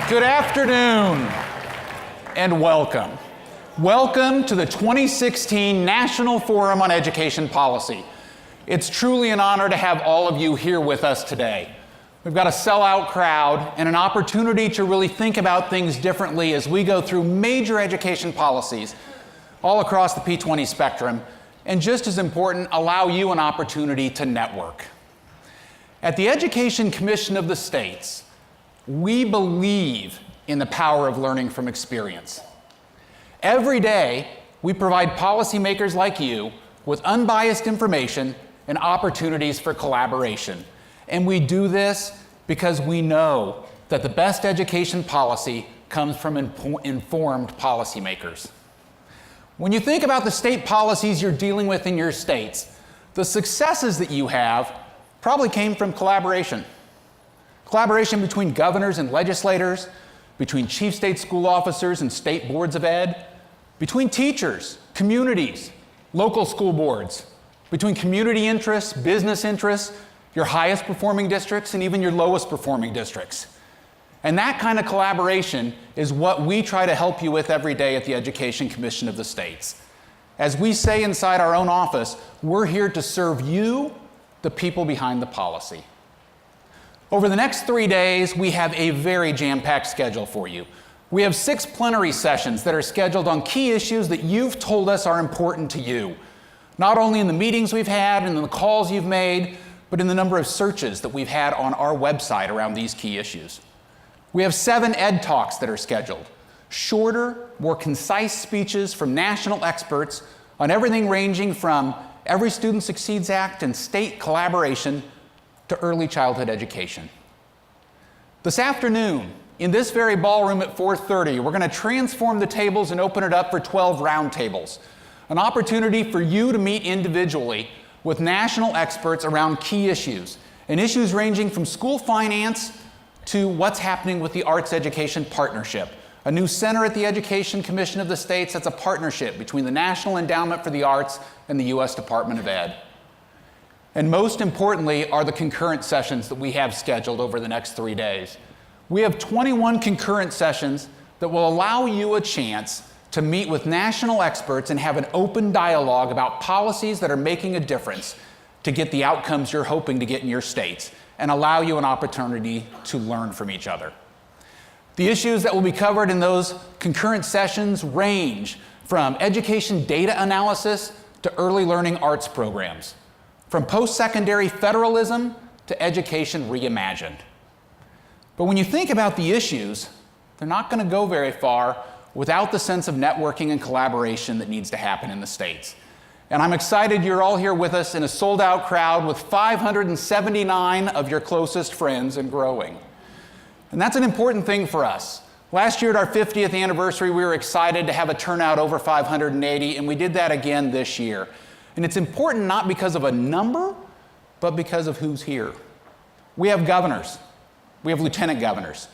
Good afternoon and welcome. Welcome to the 2016 National Forum on Education Policy. It's truly an honor to have all of you here with us today. We've got a sellout crowd and an opportunity to really think about things differently as we go through major education policies all across the P20 spectrum, and just as important, allow you an opportunity to network. At the Education Commission of the States, we believe in the power of learning from experience. Every day, we provide policymakers like you with unbiased information and opportunities for collaboration. And we do this because we know that the best education policy comes from informed policymakers. When you think about the state policies you're dealing with in your states, the successes that you have probably came from collaboration. Collaboration between governors and legislators, between chief state school officers and state boards of ed, between teachers, communities, local school boards, between community interests, business interests, your highest performing districts, and even your lowest performing districts. And that kind of collaboration is what we try to help you with every day at the Education Commission of the States. As we say inside our own office, we're here to serve you, the people behind the policy. Over the next 3 days, we have a very jam-packed schedule for you. We have 6 plenary sessions that are scheduled on key issues that you've told us are important to you, not only in the meetings we've had and in the calls you've made, but in the number of searches that we've had on our website around these key issues. We have 7 Ed Talks that are scheduled, shorter, more concise speeches from national experts on everything ranging from Every Student Succeeds Act and state collaboration to early childhood education. This afternoon, in this very ballroom at 4:30, we're going to transform the tables and open it up for 12 roundtables, an opportunity for you to meet individually with national experts around key issues, and issues ranging from school finance to what's happening with the Arts Education Partnership, a new center at the Education Commission of the States that's a partnership between the National Endowment for the Arts and the U.S. Department of Ed. And most importantly are the concurrent sessions that we have scheduled over the next 3 days. We have 21 concurrent sessions that will allow you a chance to meet with national experts and have an open dialogue about policies that are making a difference to get the outcomes you're hoping to get in your states and allow you an opportunity to learn from each other. The issues that will be covered in those concurrent sessions range from education data analysis to early learning arts programs, from post-secondary federalism to education reimagined. But when you think about the issues, they're not going to go very far without the sense of networking and collaboration that needs to happen in the states. And I'm excited you're all here with us in a sold-out crowd with 579 of your closest friends and growing. And that's an important thing for us. Last year at our 50th anniversary, we were excited to have a turnout over 580, and we did that again this year. And it's important not because of a number, but because of who's here. We have governors. We have lieutenant governors.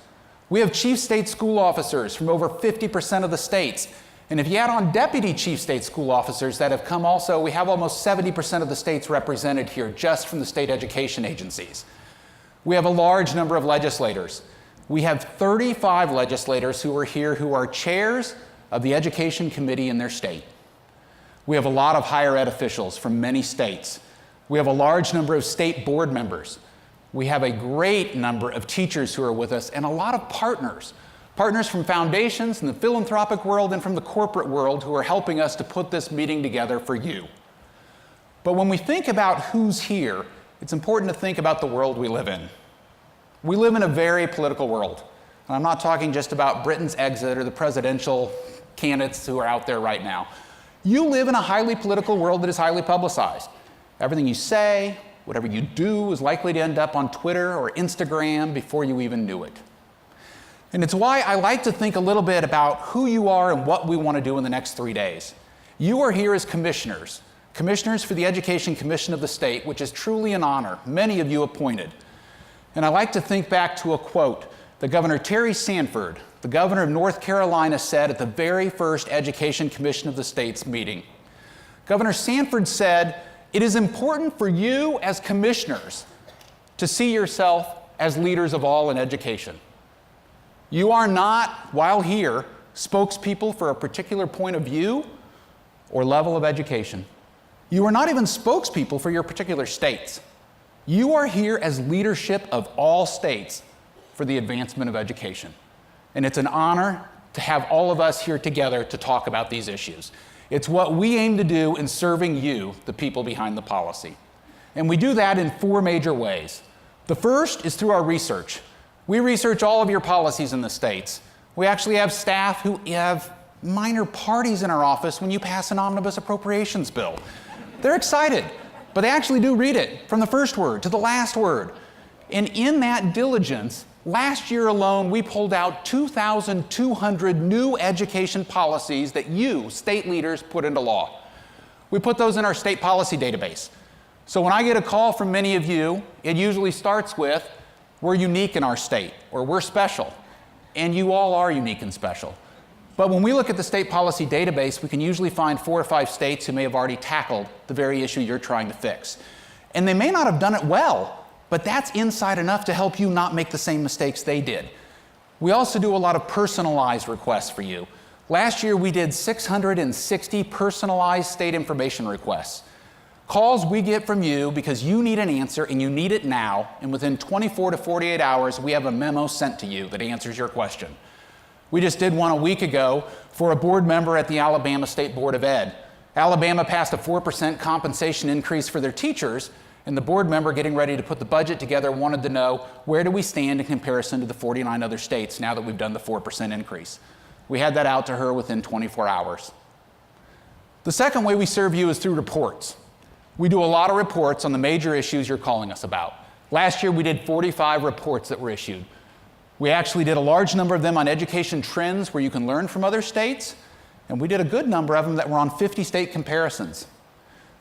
We have chief state school officers from over 50% of the states. And if you add on deputy chief state school officers that have come also, we have almost 70% of the states represented here just from the state education agencies. We have a large number of legislators. We have 35 legislators who are here who are chairs of the Education Committee in their state. We have a lot of higher ed officials from many states. We have a large number of state board members. We have a great number of teachers who are with us and a lot of partners from foundations in the philanthropic world and from the corporate world who are helping us to put this meeting together for you. But when we think about who's here, it's important to think about the world we live in. We live in a very political world. And I'm not talking just about Britain's exit or the presidential candidates who are out there right now. You live in a highly political world that is highly publicized. Everything you say, whatever you do is likely to end up on Twitter or Instagram before you even knew it. And it's why I like to think a little bit about who you are and what we want to do in the next 3 days. You are here as commissioners for the Education Commission of the State, which is truly an honor, many of you appointed. And I like to think back to a quote that Governor Terry Sanford, the governor of North Carolina, said at the very first Education Commission of the State's meeting. Governor Sanford said, "It is important for you as commissioners to see yourself as leaders of all in education." You are not, while here, spokespeople for a particular point of view or level of education. You are not even spokespeople for your particular states. You are here as leadership of all states for the advancement of education. And it's an honor to have all of us here together to talk about these issues. It's what we aim to do in serving you, the people behind the policy. And we do that in 4 major ways. The first is through our research. We research all of your policies in the states. We actually have staff who have minor parties in our office when you pass an omnibus appropriations bill. They're excited, but they actually do read it from the first word to the last word. And in that diligence, last year alone, we pulled out 2,200 new education policies that you, state leaders, put into law. We put those in our state policy database. So when I get a call from many of you, it usually starts with, we're unique in our state, or we're special. And you all are unique and special. But when we look at the state policy database, we can usually find 4 or 5 states who may have already tackled the very issue you're trying to fix. And they may not have done it well, but that's insight enough to help you not make the same mistakes they did. We also do a lot of personalized requests for you. Last year, we did 660 personalized state information requests. Calls we get from you because you need an answer and you need it now, and within 24 to 48 hours, we have a memo sent to you that answers your question. We just did one a week ago for a board member at the Alabama State Board of Ed. Alabama passed a 4% compensation increase for their teachers, and the board member getting ready to put the budget together wanted to know, where do we stand in comparison to the 49 other states now that we've done the 4% increase? We had that out to her within 24 hours. The second way we serve you is through reports. We do a lot of reports on the major issues you're calling us about. Last year, we did 45 reports that were issued. We actually did a large number of them on education trends where you can learn from other states, and we did a good number of them that were on 50-state comparisons.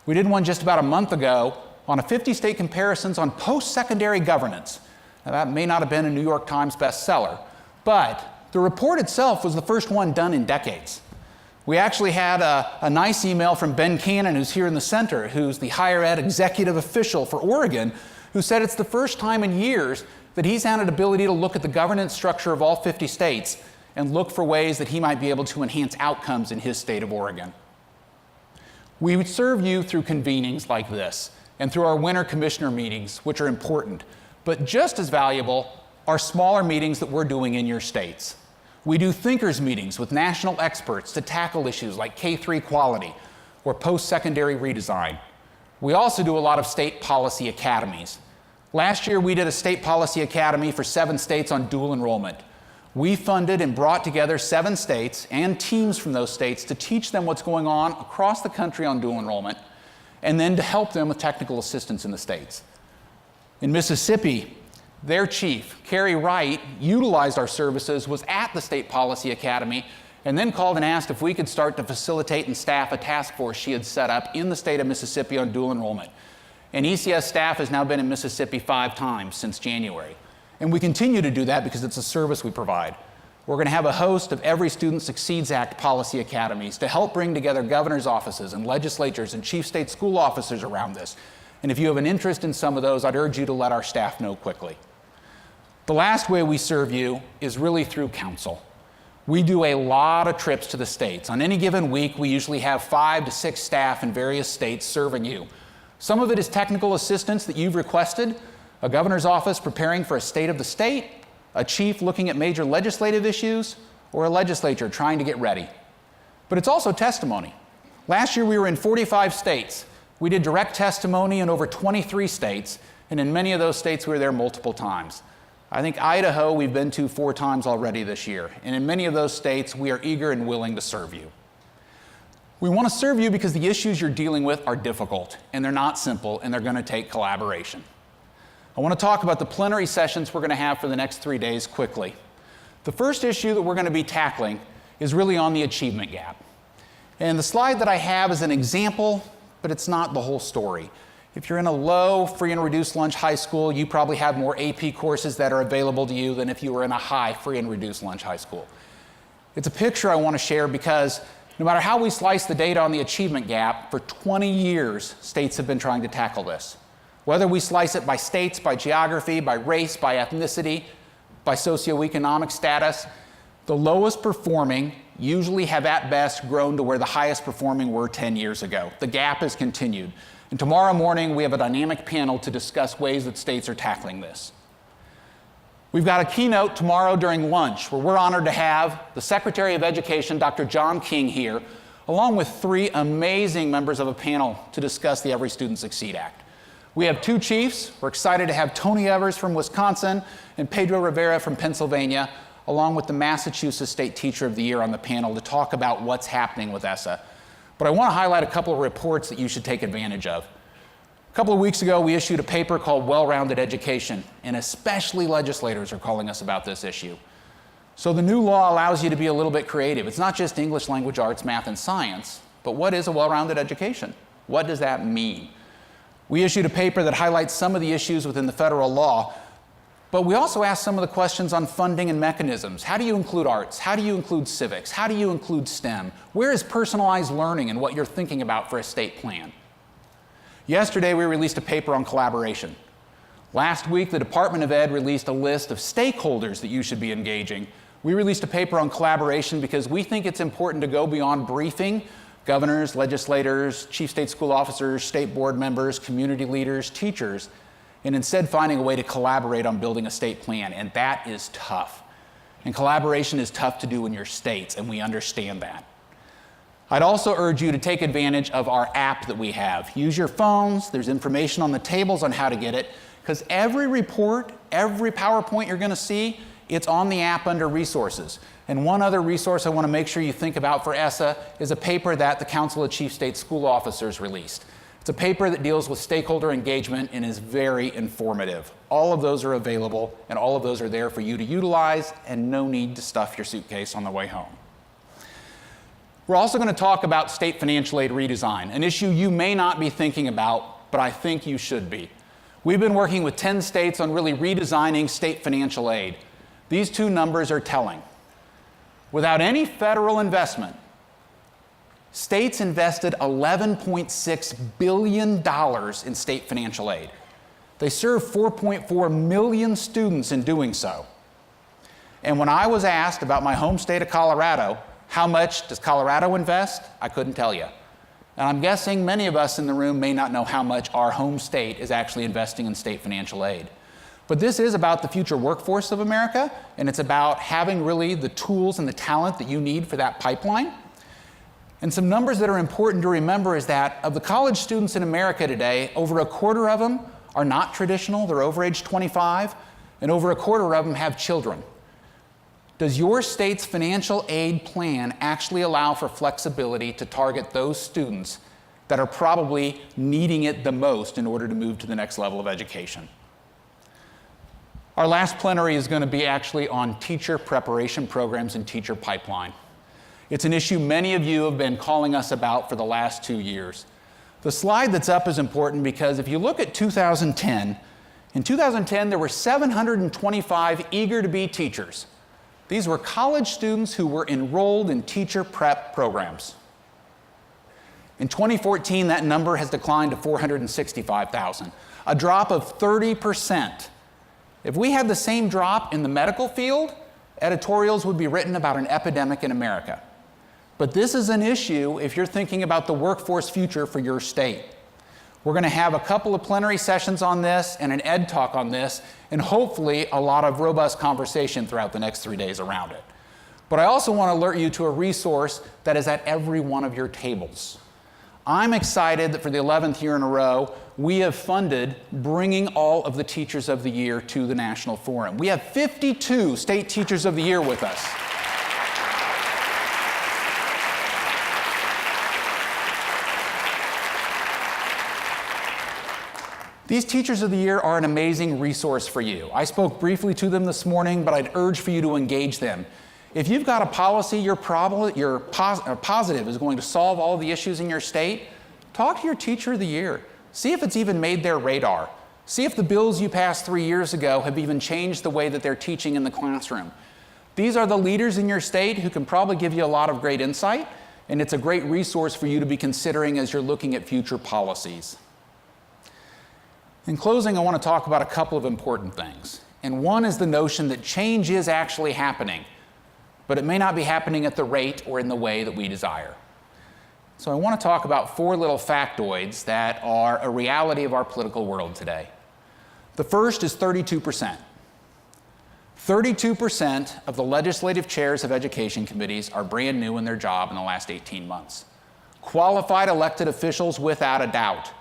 We did one just about a month ago on a 50-state comparisons on post-secondary governance. Now, that may not have been a New York Times bestseller, but the report itself was the first one done in decades. We actually had a nice email from Ben Cannon, who's here in the center, who's the higher ed executive official for Oregon, who said it's the first time in years that he's had an ability to look at the governance structure of all 50 states and look for ways that he might be able to enhance outcomes in his state of Oregon. We would serve you through convenings like this and through our winter commissioner meetings, which are important, but just as valuable are smaller meetings that we're doing in your states. We do thinkers meetings with national experts to tackle issues like K-3 quality or post-secondary redesign. We also do a lot of state policy academies. Last year, we did a state policy academy for 7 states on dual enrollment. We funded and brought together 7 states and teams from those states to teach them what's going on across the country on dual enrollment, and then to help them with technical assistance in the states. In Mississippi, their chief, Carrie Wright, utilized our services, was at the State Policy Academy, and then called and asked if we could start to facilitate and staff a task force she had set up in the state of Mississippi on dual enrollment. And ECS staff has now been in Mississippi 5 times since January. And we continue to do that because it's a service we provide. We're going to have a host of Every Student Succeeds Act policy academies to help bring together governor's offices and legislatures and chief state school officers around this. And if you have an interest in some of those, I'd urge you to let our staff know quickly. The last way we serve you is really through Counsel. We do a lot of trips to the states. On any given week, we usually have 5 to 6 staff in various states serving you. Some of it is technical assistance that you've requested, a governor's office preparing for a state of the state, a chief looking at major legislative issues, or a legislature trying to get ready. But it's also testimony. Last year we were in 45 states. We did direct testimony in over 23 states, and in many of those states we were there multiple times. I think Idaho we've been to 4 times already this year, and in many of those states we are eager and willing to serve you. We want to serve you because the issues you're dealing with are difficult, and they're not simple, and they're going to take collaboration. I want to talk about the plenary sessions we're going to have for the next 3 days quickly. The first issue that we're going to be tackling is really on the achievement gap. And the slide that I have is an example, but it's not the whole story. If you're in a low free and reduced lunch high school, you probably have more AP courses that are available to you than if you were in a high free and reduced lunch high school. It's a picture I want to share because no matter how we slice the data on the achievement gap, for 20 years, states have been trying to tackle this. Whether we slice it by states, by geography, by race, by ethnicity, by socioeconomic status, the lowest performing usually have at best grown to where the highest performing were 10 years ago. The gap has continued. And tomorrow morning, we have a dynamic panel to discuss ways that states are tackling this. We've got a keynote tomorrow during lunch where we're honored to have the Secretary of Education, Dr. John King, here, along with 3 amazing members of a panel to discuss the Every Student Succeed Act. We have 2 chiefs. We're excited to have Tony Evers from Wisconsin and Pedro Rivera from Pennsylvania, along with the Massachusetts State Teacher of the Year on the panel to talk about what's happening with ESSA. But I want to highlight a couple of reports that you should take advantage of. A couple of weeks ago, we issued a paper called Wellrounded Education, and especially legislators are calling us about this issue. So the new law allows you to be a little bit creative. It's not just English, language arts, math, and science, but what is a well-rounded education? What does that mean? We issued a paper that highlights some of the issues within the federal law, but we also asked some of the questions on funding and mechanisms. How do you include arts? How do you include civics? How do you include STEM? Where is personalized learning and what you're thinking about for a state plan? Yesterday, we released a paper on collaboration. Last week, the Department of Ed released a list of stakeholders that you should be engaging. We released a paper on collaboration because we think it's important to go beyond briefing governors, legislators, chief state school officers, state board members, community leaders, teachers, and instead finding a way to collaborate on building a state plan, and that is tough. And collaboration is tough to do in your states, and we understand that. I'd also urge you to take advantage of our app that we have. Use your phones. There's information on the tables on how to get it, because every report, every PowerPoint you're going to see, it's on the app under resources. And one other resource I want to make sure you think about for ESSA is a paper that the Council of Chief State School Officers released. It's a paper that deals with stakeholder engagement and is very informative. All of those are available, and all of those are there for you to utilize, and no need to stuff your suitcase on the way home. We're also going to talk about state financial aid redesign, an issue you may not be thinking about, but I think you should be. We've been working with 10 states on really redesigning state financial aid. These 2 numbers are telling. Without any federal investment, states invested $11.6 billion in state financial aid. They served 4.4 million students in doing so. And when I was asked about my home state of Colorado, how much does Colorado invest? I couldn't tell you. And I'm guessing many of us in the room may not know how much our home state is actually investing in state financial aid. But this is about the future workforce of America, and it's about having really the tools and the talent that you need for that pipeline. And some numbers that are important to remember is that of the college students in America today, over a quarter of them are not traditional, they're over age 25, and over a quarter of them have children. Does your state's financial aid plan actually allow for flexibility to target those students that are probably needing it the most in order to move to the next level of education? Our last plenary is going to be actually on teacher preparation programs and teacher pipeline. It's an issue many of you have been calling us about for the last 2 years. The slide that's up is important because if you look at 2010, in 2010 there were 725 eager to be teachers. These were college students who were enrolled in teacher prep programs. In 2014, that number has declined to 465,000, a drop of 30%. If we had the same drop in the medical field, editorials would be written about an epidemic in America. But this is an issue if you're thinking about the workforce future for your state. We're going to have a couple of plenary sessions on this and an ed talk on this, and hopefully a lot of robust conversation throughout the next 3 days around it. But I also want to alert you to a resource that is at every one of your tables. I'm excited that for the 11th year in a row, we have funded bringing all of the Teachers of the Year to the National Forum. We have 52 State Teachers of the Year with us. These Teachers of the Year are an amazing resource for you. I spoke briefly to them this morning, but I'd urge for you to engage them. If you've got a policy you're positive is going to solve all the issues in your state, talk to your Teacher of the Year. See if it's even made their radar. See if the bills you passed 3 years ago have even changed the way that they're teaching in the classroom. These are the leaders in your state who can probably give you a lot of great insight, and it's a great resource for you to be considering as you're looking at future policies. In closing, I want to talk about a couple of important things. And one is the notion that change is actually happening, but it may not be happening at the rate or in the way that we desire. So I want to talk about 4 little factoids that are a reality of our political world today. The first is 32%. 32% of the legislative chairs of education committees are brand new in their job in the last 18 months. Qualified elected officials without a doubt.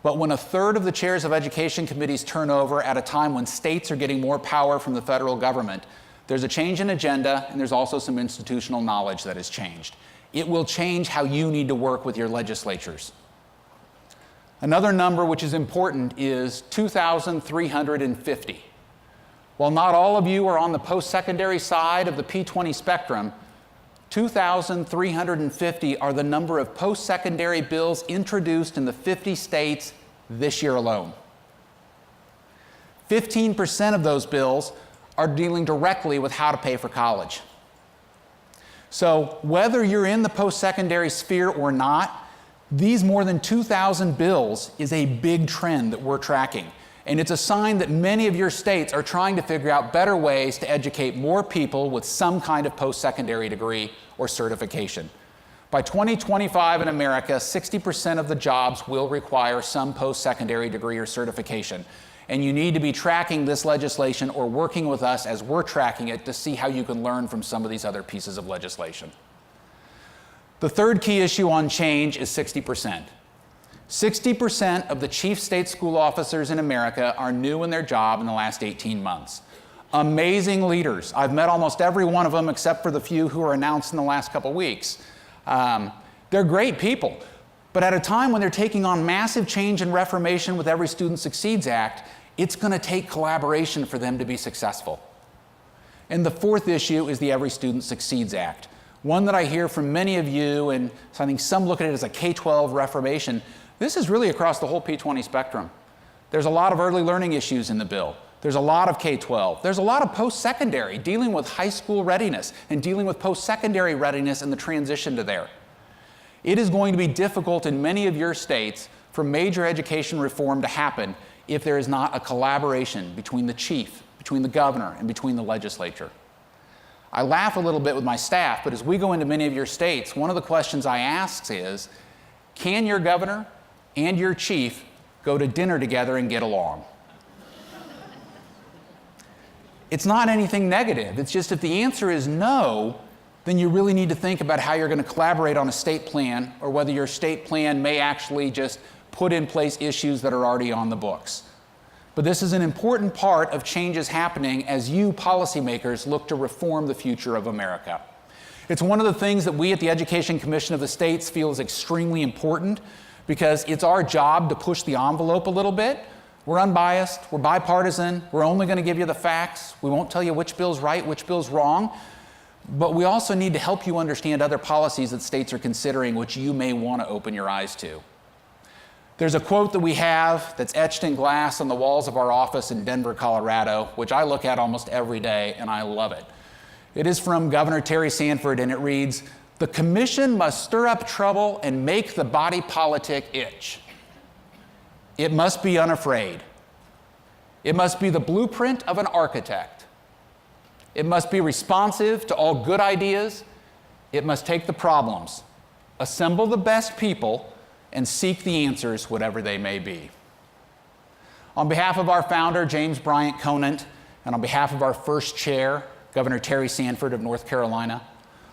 But when a third of the chairs of education committees turn over at a time when states are getting more power from the federal government, there's a change in agenda, and there's also some institutional knowledge that has changed. It will change how you need to work with your legislatures. Another number which is important is 2,350. While not all of you are on the post-secondary side of the P20 spectrum, 2,350 are the number of post-secondary bills introduced in the 50 states this year alone. 15% of those bills are dealing directly with how to pay for college. So whether you're in the post-secondary sphere or not, these more than 2,000 bills is a big trend that we're tracking. And it's a sign that many of your states are trying to figure out better ways to educate more people with some kind of post-secondary degree or certification. By 2025 in America, 60% of the jobs will require some post-secondary degree or certification. And you need to be tracking this legislation or working with us as we're tracking it to see how you can learn from some of these other pieces of legislation. The third key issue on change is 60%. 60% of the chief state school officers in America are new in their job in the last 18 months. Amazing leaders. I've met almost every one of them except for the few who were announced in the last couple weeks. They're great people, but at a time when they're taking on massive change and reformation with Every Student Succeeds Act, it's going to take collaboration for them to be successful. And the fourth issue is the Every Student Succeeds Act, one that I hear from many of you, and so I think some look at it as a K-12 reformation. This is really across the whole P20 spectrum. There's a lot of early learning issues in the bill. There's a lot of K-12. There's a lot of post-secondary, dealing with high school readiness and dealing with post-secondary readiness and the transition to there. It is going to be difficult in many of your states for major education reform to happen if there is not a collaboration between the chief, between the governor, and between the legislature. I laugh a little bit with my staff, but as we go into many of your states, one of the questions I ask is, can your governor and your chief go to dinner together and get along? It's not anything negative. It's just if the answer is no, then you really need to think about how you're going to collaborate on a state plan, or whether your state plan may actually just put in place issues that are already on the books. But this is an important part of changes happening as you policymakers look to reform the future of America. It's one of the things that we at the Education Commission of the States feel is extremely important, because it's our job to push the envelope a little bit. We're unbiased, we're bipartisan, we're only going to give you the facts. We won't tell you which bill's right, which bill's wrong. But we also need to help you understand other policies that states are considering which you may want to open your eyes to. There's a quote that we have that's etched in glass on the walls of our office in Denver, Colorado, which I look at almost every day, and I love it. It is from Governor Terry Sanford, and it reads, "The commission must stir up trouble and make the body politic itch. It must be unafraid. It must be the blueprint of an architect. It must be responsive to all good ideas. It must take the problems, assemble the best people, and seek the answers, whatever they may be." On behalf of our founder, James Bryant Conant, and on behalf of our first chair, Governor Terry Sanford of North Carolina,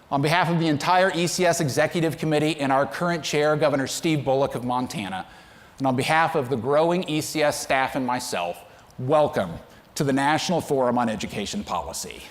on behalf of the entire ECS Executive Committee and our current chair, Governor Steve Bullock of Montana, and on behalf of the growing ECS staff and myself, welcome to the National Forum on Education Policy.